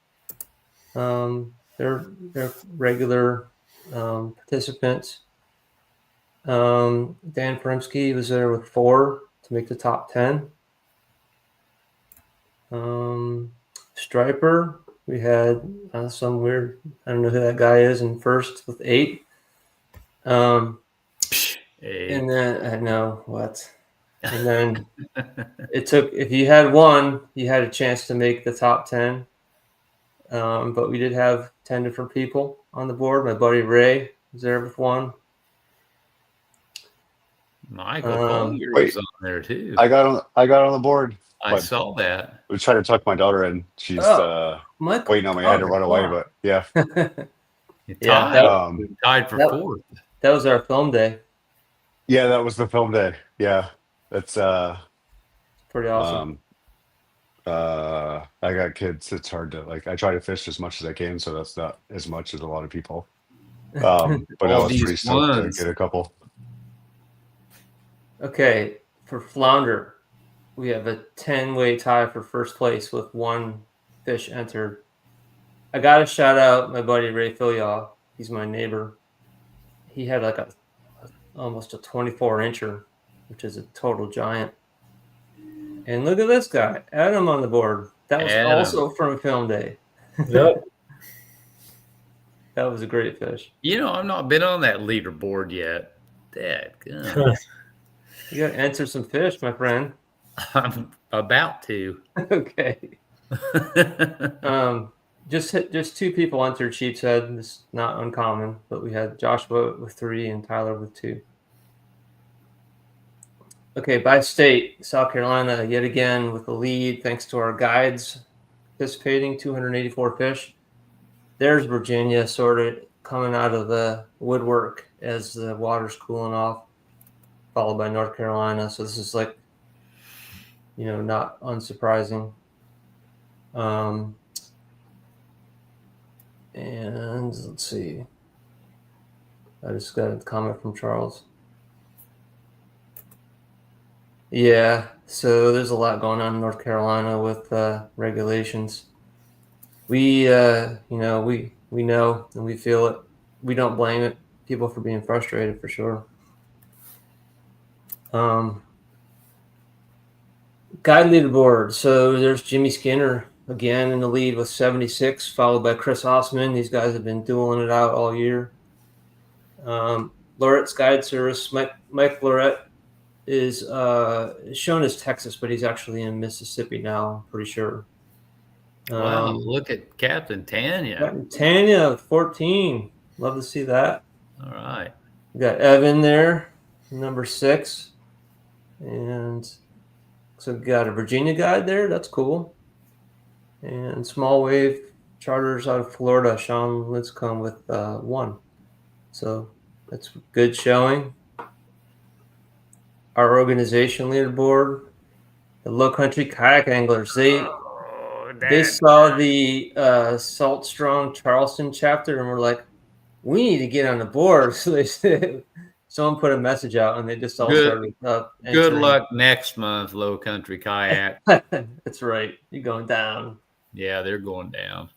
They're regular participants. Dan Perimsky was there with 4 to make the top 10. Striper, we had some weird, I don't know who that guy is, in first with 8. Hey. And then I know what. And then it took, if you had 1, you had a chance to make the top 10. But we did have 10 different people on the board. My buddy Ray was there with 1. Michael Collier wait. was on there too. I got on the board. I but saw that. I was trying to tuck my daughter in. She's Michael waiting on me. I had to Collier, run away, wow. but yeah. You Yeah, tied, tied for that- 4th. That was our film day. Yeah, that was the film day. Yeah. That's Pretty awesome. I got kids. It's hard to I try to fish as much as I can, so that's not as much as a lot of people. But I All was these pretty stoked to ones. get a couple. Okay, for flounder, we have a 10-way tie for first place with 1 fish entered. I got to shout out my buddy Ray Filiaw. He's my neighbor. He had like almost a 24-incher, which is a total giant. And look at this guy, Adam, on the board. That was Adam. also from film day. Yep. That was a great fish. You know, I've not been on that leaderboard yet. Dadgum. You got to enter some fish, my friend. I'm about to. Okay. Just 2 people entered Sheepshead. This is not uncommon, but we had Joshua with 3 and Tyler with 2. Okay, by state, South Carolina yet again with the lead, thanks to our guides participating, 284 fish. There's Virginia sort of coming out of the woodwork as the water's cooling off, followed by North Carolina. So this is like, not unsurprising. And let's see. I just got a comment from Charles. Yeah, so there's a lot going on in North Carolina with regulations. We know and we feel it. We don't blame it. People for being frustrated for sure. Guide leaderboard. So there's Jimmy Skinner again in the lead with 76, followed by Chris Osman. These guys have been dueling it out all year. Lorette's Guide Service. Mike Lorette is shown as Texas, but he's actually in Mississippi now, I'm pretty sure. Wow, look at Captain Tanya. Tanya, 14. Love to see that. All right. We got Evan there, number 6. And so we got a Virginia guide there. That's cool. And small wave charters out of Florida. Sean Linscomb with 1. So that's good showing. Our organization leaderboard, the Low Country Kayak Anglers. They saw the Salt Strong Charleston chapter and were like, we need to get on the board. So they said, someone put a message out and they just all started Good entering. luck next month, Low Country Kayak. That's right. You're going down. Yeah, they're going down.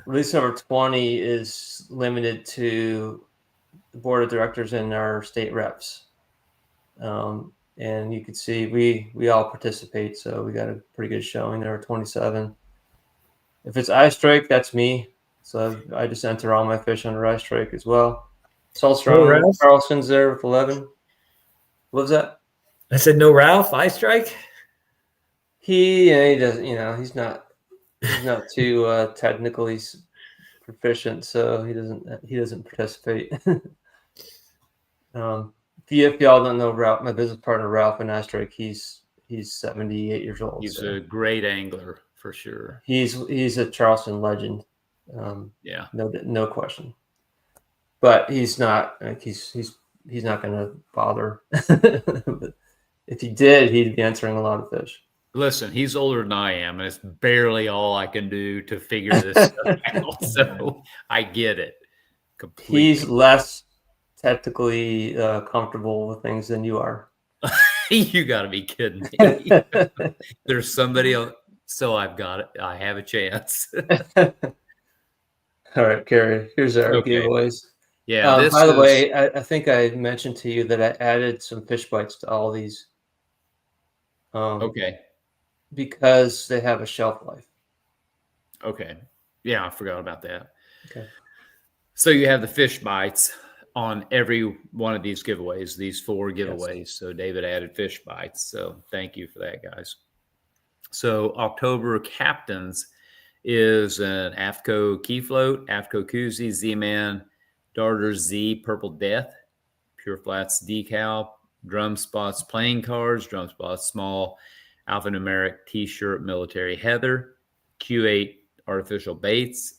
Release number 20 is limited to the board of directors and our state reps. And you can see we all participate, so we got a pretty good showing. There were 27. If it's eye strike, that's me. So I just enter all my fish under eye strike as well. Salt Strong, Ralph? Carlson's there with 11. What was that? I said no Ralph, eye strike. He doesn't, he's not too technically proficient, so he doesn't participate. If y'all don't know Ralph, my business partner Ralph in eye strike, he's 78 years old. He's so a great angler for sure. he's a Charleston legend. Yeah. No question. But he's not he's not going to bother. But if he did, he'd be entering a lot of fish. Listen, he's older than I am, and it's barely all I can do to figure this stuff out. So I get it completely. He's less technically comfortable with things than you are. You got to be kidding me. There's somebody else, so I've got it. I have a chance. All right, Carrie, here's our Okay. giveaways. Yeah, this By the is way, I think I mentioned to you that I added some fish bites to all these okay. because they have a shelf life. Okay. Yeah, I forgot about that. Okay. So you have the fish bites on every one of these giveaways, these 4 giveaways. So David added fish bites. So thank you for that, guys. So October captains is an AFCO Key Float, AFCO Koozie, Z-Man, Darter Z, Purple Death, Pure Flats decal, Drum Spots playing cards, Drum Spots small, alphanumeric T-shirt, Military Heather, Q8 artificial baits,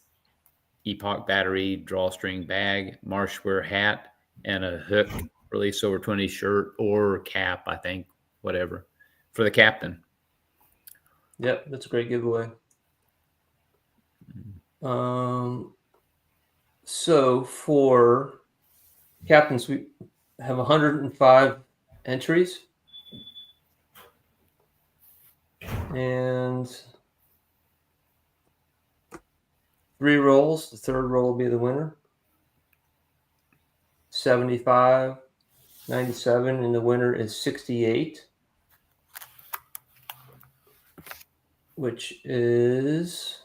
Epoch battery drawstring bag, Marshwear hat, and a hook release over 20 shirt or cap, I think, whatever, for the captain. Yep, that's a great giveaway. So for captains, we have 105 entries, and 3 rolls. The third roll will be the winner. 75, 97, and the winner is 68, which is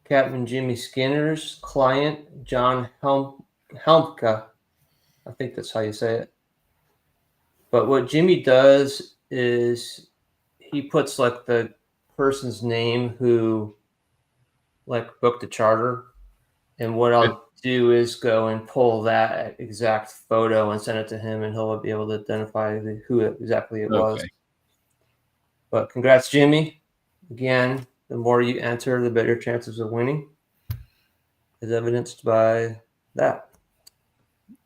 Captain Jimmy Skinner's client, John Helmka. I think that's how you say it. But what Jimmy does is he puts like the person's name who like booked the charter. And what I'll do is go and pull that exact photo and send it to him, and he'll be able to identify who exactly it was. Okay. But congrats, Jimmy. Again, the more you enter, the better chances of winning, as evidenced by that.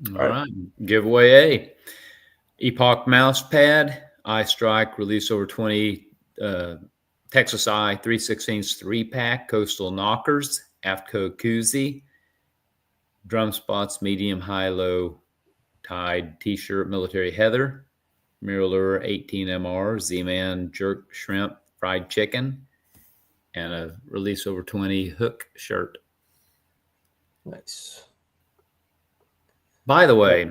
All right. Giveaway A. Epoch mouse pad, iStrike, release over 20, Texas Eye 3/16 3-pack, Coastal Knockers, AFCO Koozie, Drum Spots, medium, high, low, tide, T-shirt, Military Heather, Mirror 18 MR, Z-Man, jerk, shrimp, fried chicken, and a release over 20 hook shirt. Nice. By the way,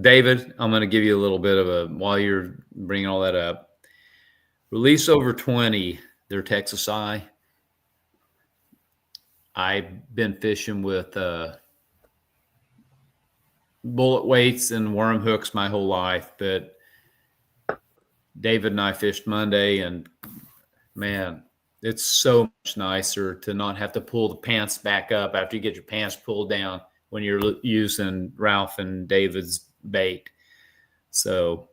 David, I'm going to give you a little bit of a, while you're bringing all that up, release over 20, their Texas Eye. I've been fishing with bullet weights and worm hooks my whole life, but David and I fished Monday, and man, it's so much nicer to not have to pull the pants back up after you get your pants pulled down when you're using Ralph and David's bait. So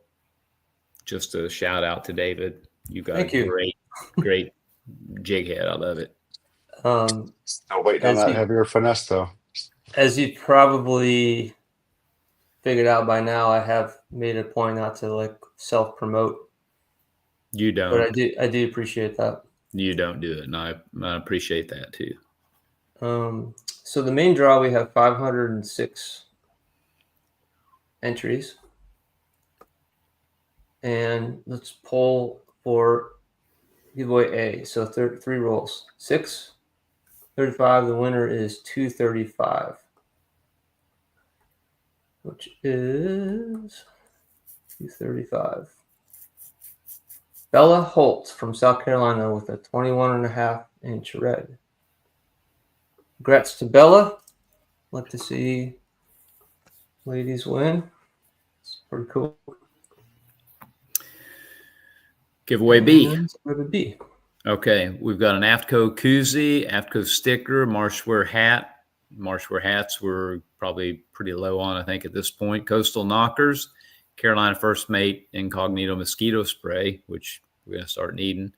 just a shout out to David. You got Thank a you. great jig head. I love it. Still waiting on As that you- heavier finesse though. As you probably figured out by now, I have made a point not to like self-promote, You don't. but I do appreciate that. You don't do it, and I appreciate that too. So the main draw, we have 506 entries, and let's pull for giveaway A. So 3 rolls, 6, 35. The winner is 235, which is 235. Bella Holt from South Carolina with a 21.5-inch red. Congrats to Bella. Like to see ladies win. It's pretty cool. Giveaway B. And what would be? Okay, we've got an AFCO koozie, AFCO sticker, Marshwear hat. Marshwear hats were probably pretty low on, I think, at this point. Coastal Knockers, Carolina First Mate Incognito mosquito spray, which we're going to start needing.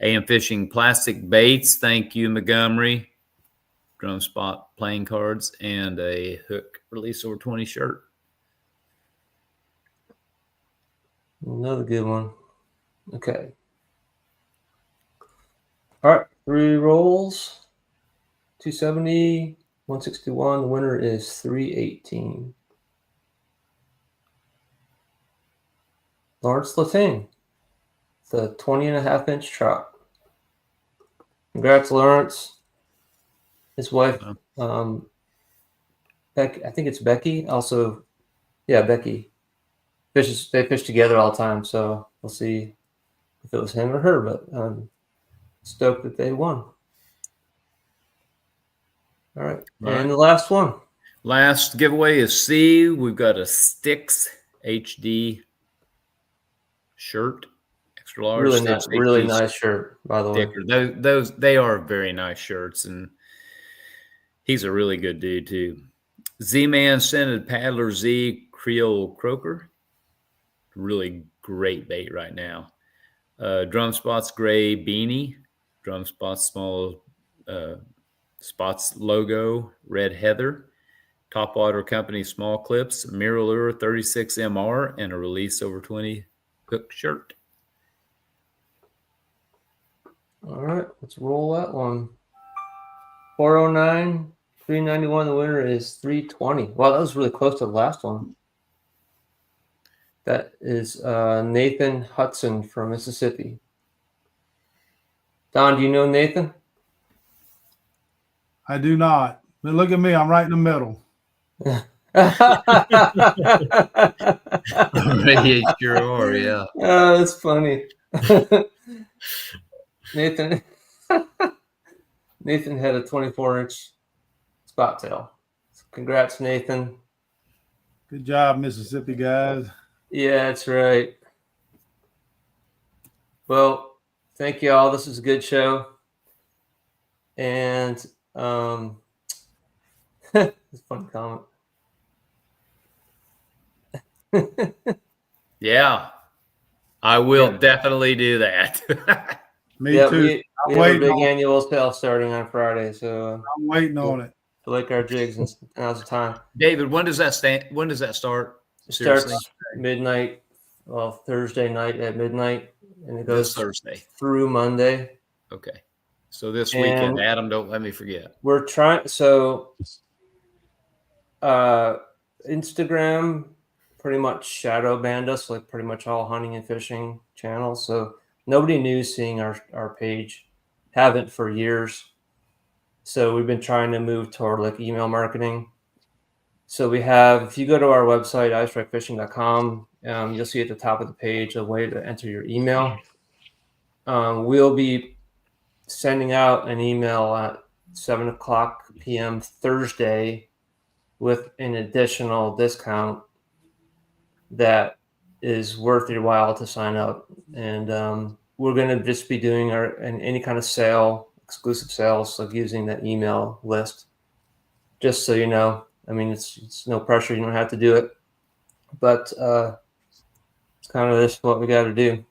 AM Fishing plastic baits. Thank you, Montgomery. Drum Spot playing cards, and a hook release over 20 shirt. Another good one. Okay. All right, 3 rolls. 270, 161. The winner is 318. Lawrence Latane, the 20.5-inch trout. Congrats, Lawrence. His wife, Becky, I think it's Becky. Also, yeah, Becky. They fish together all the time, so we'll see if it was him or her. But I'm stoked that they won. All right, and the last one. Last giveaway is C. We've got a Sticks HD shirt, extra large. Really Sticks nice, really HD nice shirt, by the way. sticker. Those they are very nice shirts, and he's a really good dude too. Z-Man Scented Paddler Z Creole Croaker, really great bait right now. Drum Spots Gray Beanie, Drum Spots Small Spots Logo Red Heather, Topwater Company Small Clips, Mirror 36 MR, and a Release Over 20 hook shirt. All right, let's roll that one. 409, 391. The winner is 320. Wow, that was really close to the last one. That is Nathan Hudson from Mississippi. Don, do you know Nathan? I do not. But look at me. I'm right in the middle. You sure are, yeah. Oh, that's funny. Nathan had a 24-inch spot tail. So congrats, Nathan. Good job, Mississippi guys. Yeah, that's right. Well, thank you all. This is a good show. And it's a funny comment. Yeah, I will definitely do that. Me Yeah, too. we have a waiting big on annual sale starting on Friday, so I'm waiting on it. to like our jigs, and now's the time. David, when does that start? It Seriously? starts midnight, well, Thursday night at midnight, and it This goes Thursday. through Monday. Okay. So this weekend, And- Adam, don't let me forget. We're trying, so Instagram pretty much shadow banned us, like pretty much all hunting and fishing channels. So nobody new seeing our page. Haven't for years. So we've been trying to move toward like email marketing. So we have, if you go to our website, istrikefishing.com, you'll see at the top of the page a way to enter your email. We'll be sending out an email at 7:00 p.m. Thursday with an additional discount that is worth your while to sign up. And we're going to just be doing any kind of sale, exclusive sales, like using that email list. Just so you know, I mean, it's no pressure. You don't have to do it, but it's kind of this what we got to do.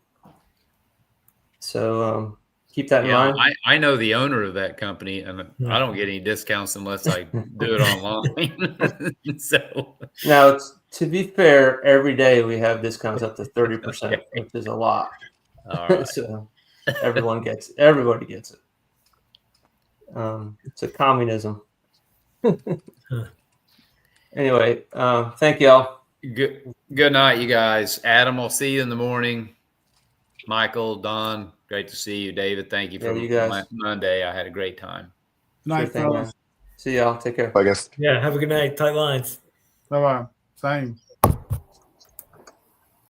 So keep that in mind. I know the owner of that company, and I don't get any discounts unless I do it online. So Now, to be fair, every day we have discounts up to 30%, which is a lot. all right. So everybody gets it. It's a communism. Anyway, thank y'all. Good night, you guys. Adam, I'll see you in the morning. Michael, Don, great to see you. David, thank you for you guys. Monday. I had a great time. Good night, Sure thing, fellas. man. See y'all. Take care. I guess. Yeah, have a good night. Tight lines. Bye bye. Same.